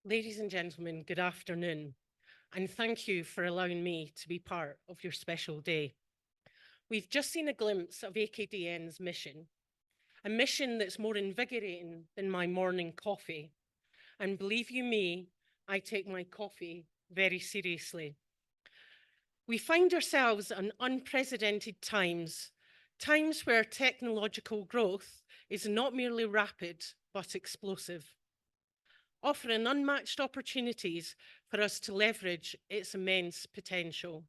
Ladies and gentlemen, good afternoon, and thank you for allowing me to be part of your special day. We've just seen a glimpse of AKDN's mission, a mission that's more invigorating than my morning coffee. And believe you me, I take my coffee very seriously. We find ourselves in unprecedented times, times where technological growth is not merely rapid, but explosive, offering unmatched opportunities for us to leverage its immense potential.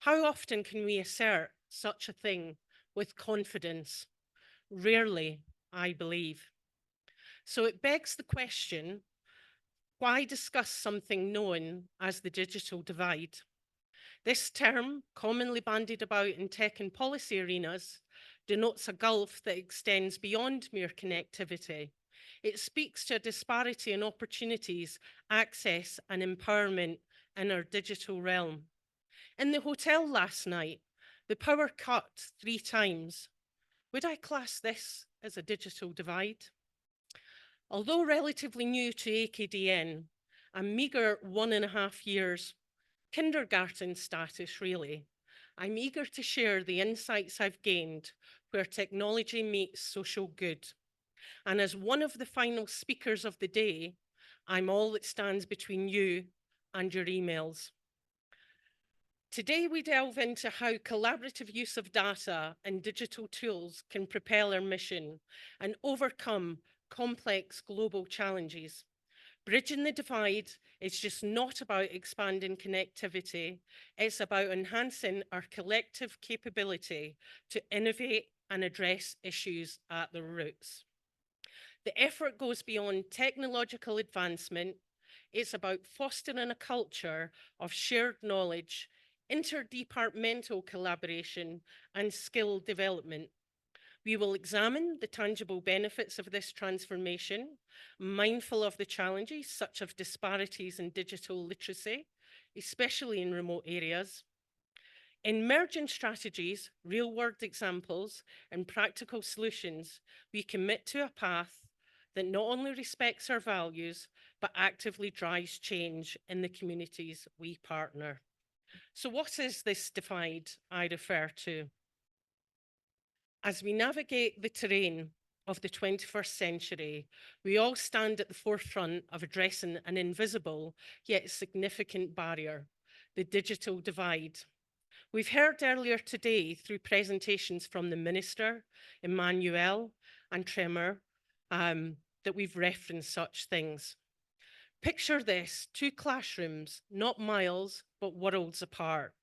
How often can we assert such a thing with confidence? Rarely, I believe. So it begs the question, why discuss something known as the digital divide? This term, commonly bandied about in tech and policy arenas, denotes a gulf that extends beyond mere connectivity. It speaks to a disparity in opportunities, access, and empowerment in our digital realm. In the hotel last night, the power cut 3 times. Would I class this as a digital divide? Although relatively new to AKDN, a meagre 1.5 years, kindergarten status really, I'm eager to share the insights I've gained where technology meets social good. And as one of the final speakers of the day, I'm all that stands between you and your emails. Today, we delve into how collaborative use of data and digital tools can propel our mission and overcome complex global challenges. Bridging the divide is just not about expanding connectivity, it's about enhancing our collective capability to innovate and address issues at the roots. The effort goes beyond technological advancement. It's about fostering a culture of shared knowledge, interdepartmental collaboration, and skill development. We will examine the tangible benefits of this transformation, mindful of the challenges such as disparities in digital literacy, especially in remote areas. In merging strategies, real world examples, and practical solutions, we commit to a path that not only respects our values, but actively drives change in the communities we partner. So, what is this divide I refer to? As we navigate the terrain of the 21st century, we all stand at the forefront of addressing an invisible yet significant barrier, the digital divide. We've heard earlier today through presentations from the Minister, Emmanuel, and Tremor, that we've referenced such things. Picture this, 2 classrooms, not miles, but worlds apart.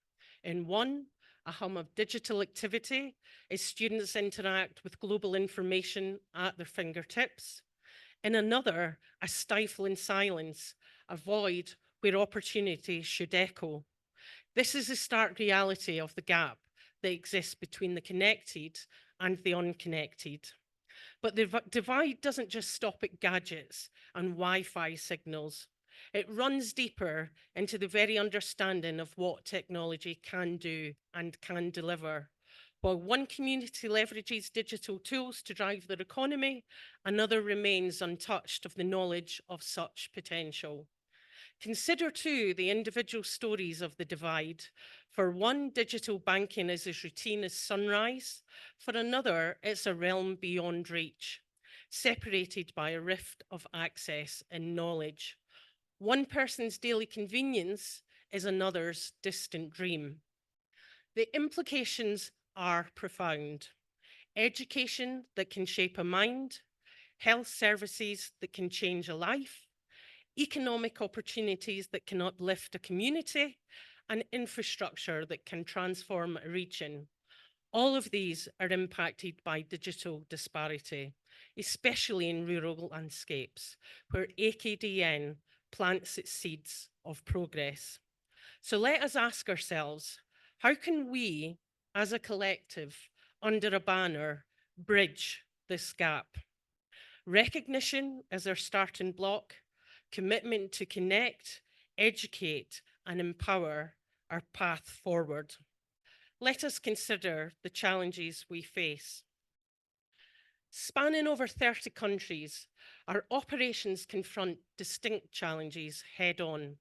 In one, a hum of digital activity as students interact with global information at their fingertips. In another, a stifling silence, a void where opportunity should echo. This is the stark reality of the gap that exists between the connected and the unconnected. But the divide doesn't just stop at gadgets and Wi Fi signals. It runs deeper into the very understanding of what technology can do and can deliver. While one community leverages digital tools to drive their economy, another remains untouched of the knowledge of such potential. Consider too the individual stories of the divide. For one, digital banking is as routine as sunrise. For another, it's a realm beyond reach, separated by a rift of access and knowledge. One person's daily convenience is another's distant dream. The implications are profound. Education that can shape a mind, health services that can change a life, economic opportunities that can uplift a community, and infrastructure that can transform a region. All of these are impacted by digital disparity, especially in rural landscapes, where AKDN plants its seeds of progress. So let us ask ourselves, how can we, as a collective, under a banner, bridge this gap? Recognition as our starting block, commitment to connect, educate, and empower our path forward. Let us consider the challenges we face. Spanning over 30 countries, our operations confront distinct challenges head on.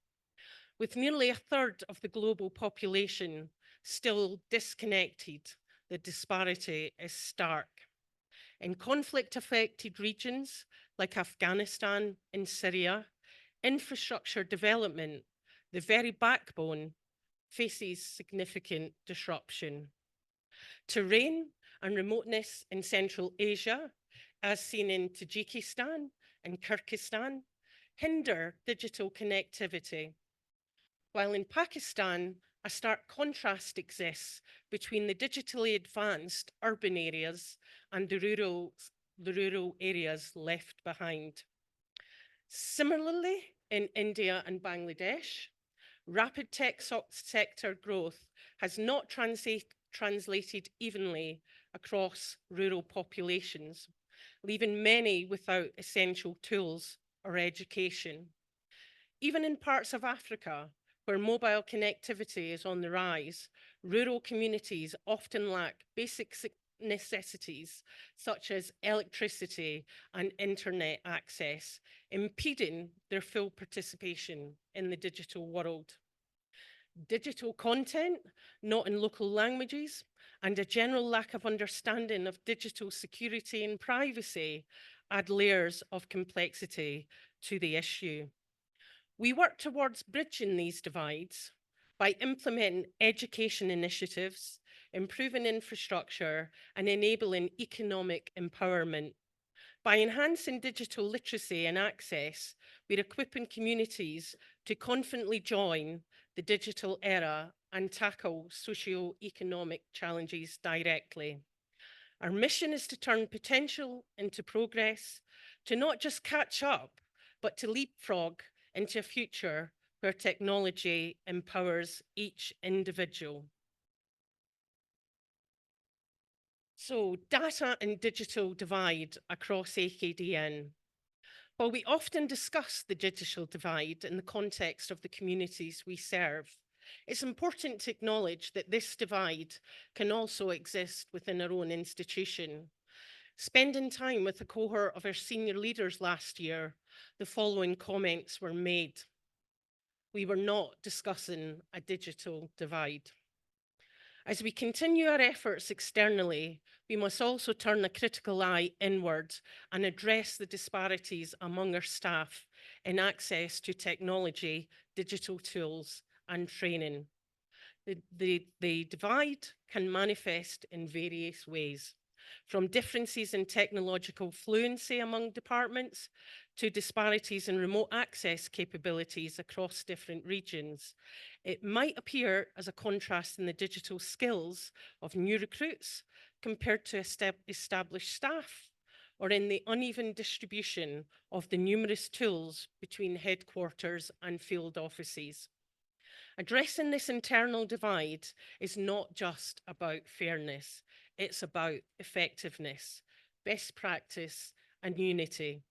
With nearly a third of the global population still disconnected, the disparity is stark. In conflict-affected regions like Afghanistan and Syria, infrastructure development, the very backbone, faces significant disruption. Terrain and remoteness in Central Asia, as seen in Tajikistan and Kyrgyzstan, hinder digital connectivity. While in Pakistan, a stark contrast exists between the digitally advanced urban areas and the rural areas left behind. Similarly, in India and Bangladesh, rapid tech sector growth has not translated evenly across rural populations, leaving many without essential tools or education. Even in parts of Africa, where mobile connectivity is on the rise, rural communities often lack basic necessities such as electricity and internet access, impeding their full participation in the digital world. Digital content, not in local languages, and a general lack of understanding of digital security and privacy add layers of complexity to the issue. We work towards bridging these divides by implementing education initiatives, improving infrastructure, and enabling economic empowerment. By enhancing digital literacy and access, we're equipping communities to confidently join the digital era and tackle socio-economic challenges directly. Our mission is to turn potential into progress, to not just catch up, but to leapfrog into a future where technology empowers each individual. So, data and digital divide across AKDN. While we often discuss the digital divide in the context of the communities we serve, it's important to acknowledge that this divide can also exist within our own institution. Spending time with a cohort of our senior leaders last year, the following comments were made. We were not discussing a digital divide. As we continue our efforts externally, we must also turn a critical eye inward and address the disparities among our staff in access to technology, digital tools, and training. The divide can manifest in various ways, from differences in technological fluency among departments to disparities in remote access capabilities across different regions. It might appear as a contrast in the digital skills of new recruits compared to established staff, or in the uneven distribution of the numerous tools between headquarters and field offices. Addressing this internal divide is not just about fairness, it's about effectiveness, best practice, and unity.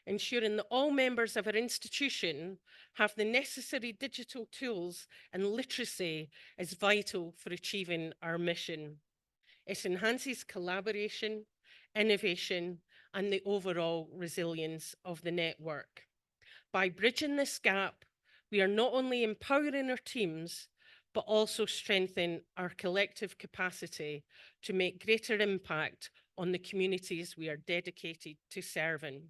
Ensuring that all members of our institution have the necessary digital tools and literacy is vital for achieving our mission. It enhances collaboration, innovation, and the overall resilience of the network. By bridging this gap, we are not only empowering our teams, but also strengthening our collective capacity to make greater impact on the communities we are dedicated to serving.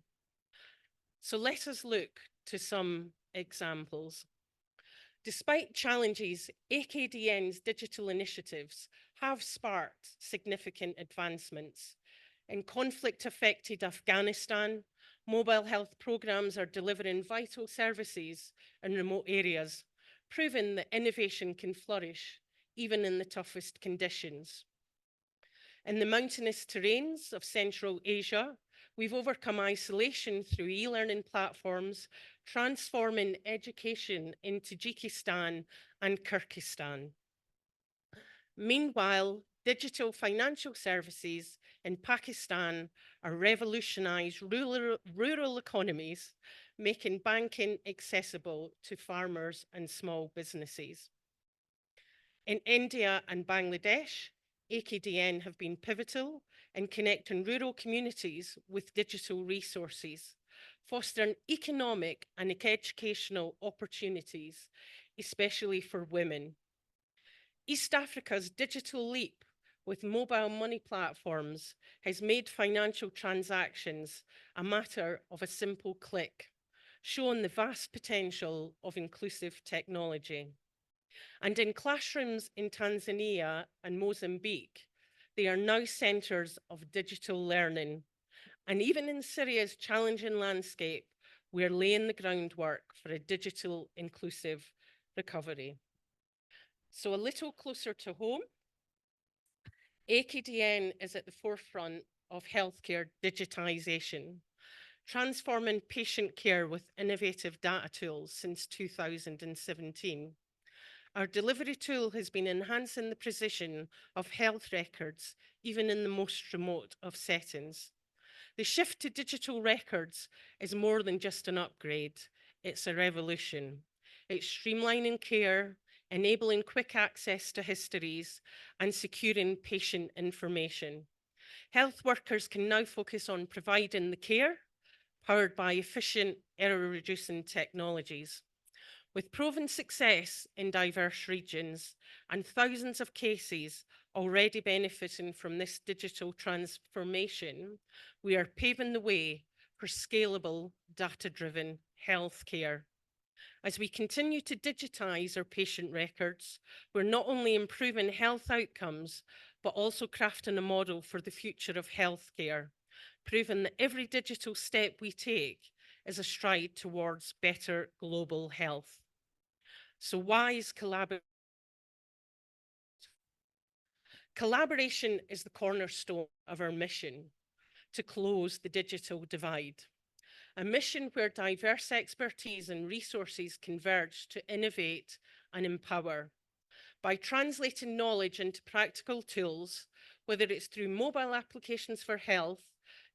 So let us look to some examples. Despite challenges, AKDN's digital initiatives have sparked significant advancements. In conflict-affected Afghanistan, mobile health programs are delivering vital services in remote areas, proving that innovation can flourish even in the toughest conditions. In the mountainous terrains of Central Asia, we've overcome isolation through e-learning platforms, transforming education in Tajikistan and Kyrgyzstan. Meanwhile, digital financial services in Pakistan are revolutionized rural economies, making banking accessible to farmers and small businesses. In India and Bangladesh, AKDN have been pivotal in connecting rural communities with digital resources, fostering economic and educational opportunities, especially for women. East Africa's digital leap with mobile money platforms has made financial transactions a matter of a simple click, showing the vast potential of inclusive technology. And in classrooms in Tanzania and Mozambique, they are now centres of digital learning. And even in Syria's challenging landscape, we're laying the groundwork for a digital inclusive recovery. So a little closer to home, AKDN is at the forefront of healthcare digitisation, transforming patient care with innovative data tools since 2017. Our delivery tool has been enhancing the precision of health records, even in the most remote of settings. The shift to digital records is more than just an upgrade, it's a revolution. It's streamlining care, enabling quick access to histories, and securing patient information. Health workers can now focus on providing the care, powered by efficient, error-reducing technologies. With proven success in diverse regions and thousands of cases already benefiting from this digital transformation, we are paving the way for scalable, data-driven healthcare. As we continue to digitise our patient records, we're not only improving health outcomes, but also crafting a model for the future of healthcare, proving that every digital step we take is a stride towards better global health. So why is collaboration? Collaboration is the cornerstone of our mission to close the digital divide. A mission where diverse expertise and resources converge to innovate and empower. By translating knowledge into practical tools, whether it's through mobile applications for health,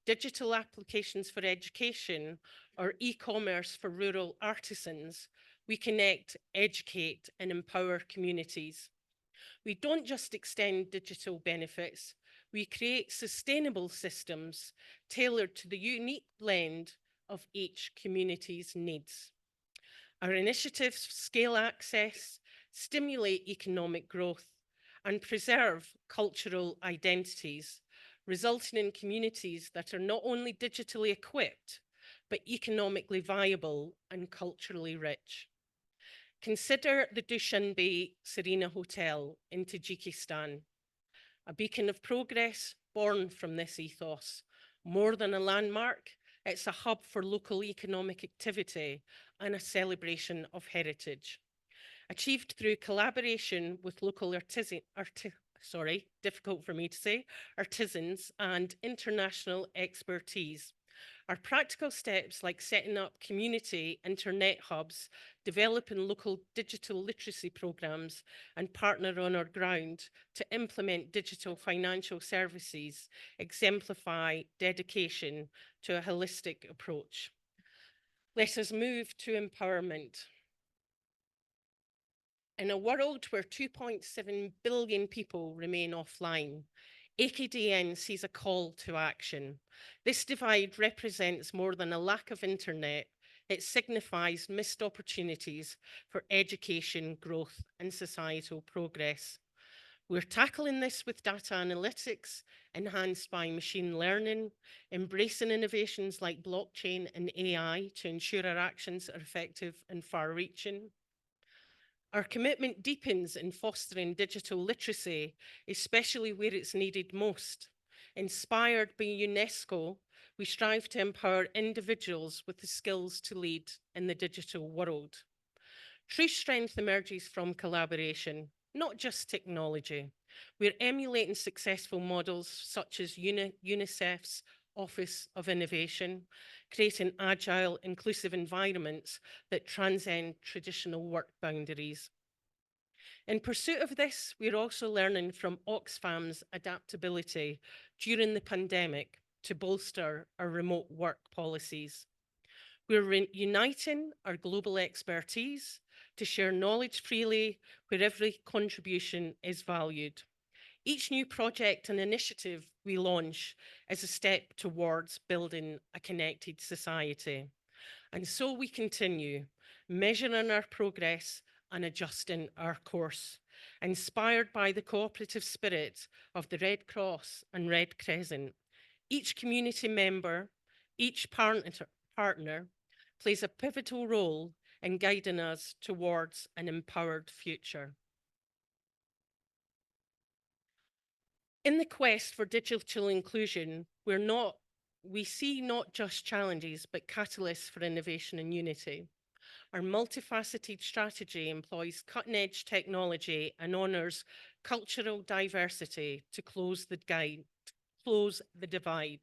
digital applications for education, or e-commerce for rural artisans, we connect, educate, and empower communities. We don't just extend digital benefits, we create sustainable systems tailored to the unique blend of each community's needs. Our initiatives scale access, stimulate economic growth, and preserve cultural identities, resulting in communities that are not only digitally equipped, but economically viable and culturally rich. Consider the Dushanbe Serena Hotel in Tajikistan, a beacon of progress born from this ethos. More than a landmark, it's a hub for local economic activity and a celebration of heritage. Achieved through collaboration with local artisans and international expertise. Our practical steps like setting up community internet hubs, developing local digital literacy programs, and partner on our ground to implement digital financial services exemplify dedication to a holistic approach. Let us move to empowerment. In a world where 2.7 billion people remain offline, AKDN sees a call to action. This divide represents more than a lack of internet. It signifies missed opportunities for education, growth, and societal progress. We're tackling this with data analytics, enhanced by machine learning, embracing innovations like blockchain and AI to ensure our actions are effective and far-reaching. Our commitment deepens in fostering digital literacy, especially where it's needed most. Inspired by UNESCO, we strive to empower individuals with the skills to lead in the digital world. True strength emerges from collaboration, not just technology. We're emulating successful models such as UNICEF's Office of Innovation, creating agile, inclusive environments that transcend traditional work boundaries. In pursuit of this, we're also learning from Oxfam's adaptability during the pandemic to bolster our remote work policies. We're uniting our global expertise to share knowledge freely where every contribution is valued. Each new project and initiative we launch is a step towards building a connected society. And so we continue, measuring our progress and adjusting our course, inspired by the cooperative spirit of the Red Cross and Red Crescent. Each community member, each partner plays a pivotal role in guiding us towards an empowered future. In the quest for digital inclusion, we see not just challenges, but catalysts for innovation and unity. Our multifaceted strategy employs cutting-edge technology and honors cultural diversity to close the divide.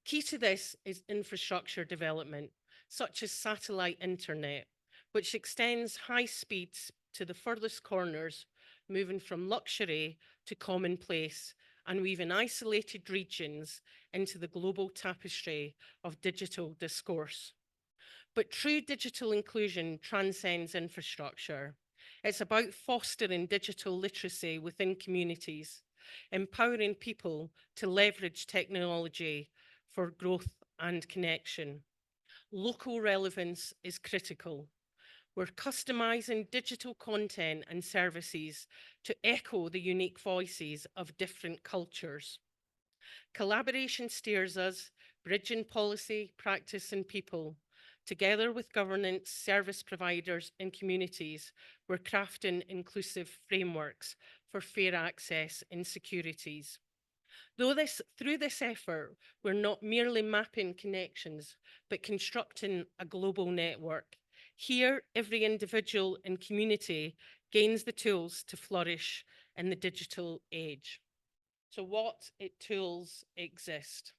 Key to this is infrastructure development, such as satellite internet, which extends high speeds to the furthest corners, moving from luxury to commonplace and weaving isolated regions into the global tapestry of digital discourse. But true digital inclusion transcends infrastructure. It's about fostering digital literacy within communities, empowering people to leverage technology for growth and connection. Local relevance is critical. We're customizing digital content and services to echo the unique voices of different cultures. Collaboration steers us, bridging policy, practice, and people. Together with governance, service providers, and communities, we're crafting inclusive frameworks for fair access and securities. Through this effort, we're not merely mapping connections, but constructing a global network. Here, every individual and community gains the tools to flourish in the digital age. So what tools exist?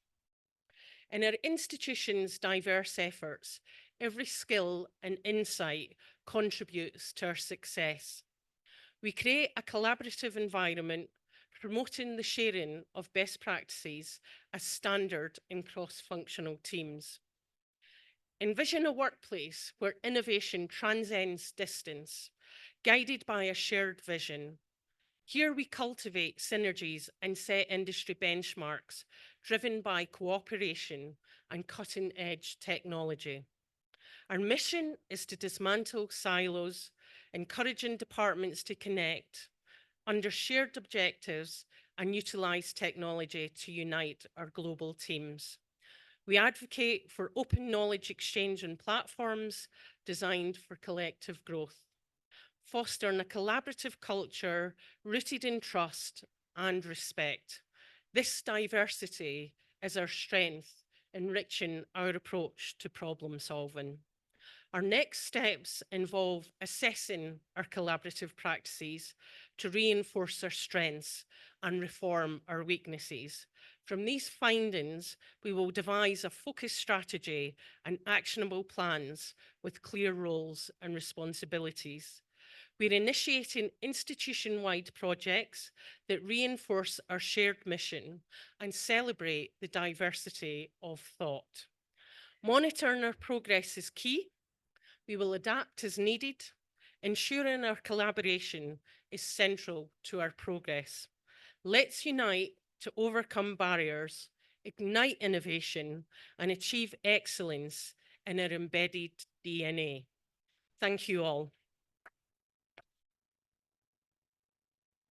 In our institution's diverse efforts, every skill and insight contributes to our success. We create a collaborative environment, promoting the sharing of best practices as standard in cross-functional teams. Envision a workplace where innovation transcends distance, guided by a shared vision. Here we cultivate synergies and set industry benchmarks driven by cooperation and cutting-edge technology. Our mission is to dismantle silos, encouraging departments to connect under shared objectives and utilize technology to unite our global teams. We advocate for open knowledge exchange and platforms designed for collective growth, fostering a collaborative culture rooted in trust and respect. This diversity is our strength, enriching our approach to problem solving. Our next steps involve assessing our collaborative practices to reinforce our strengths and reform our weaknesses. From these findings, we will devise a focused strategy and actionable plans with clear roles and responsibilities. We're initiating institution-wide projects that reinforce our shared mission and celebrate the diversity of thought. Monitoring our progress is key. We will adapt as needed, ensuring our collaboration is central to our progress. Let's unite to overcome barriers, ignite innovation, and achieve excellence in our embedded DNA. Thank you all.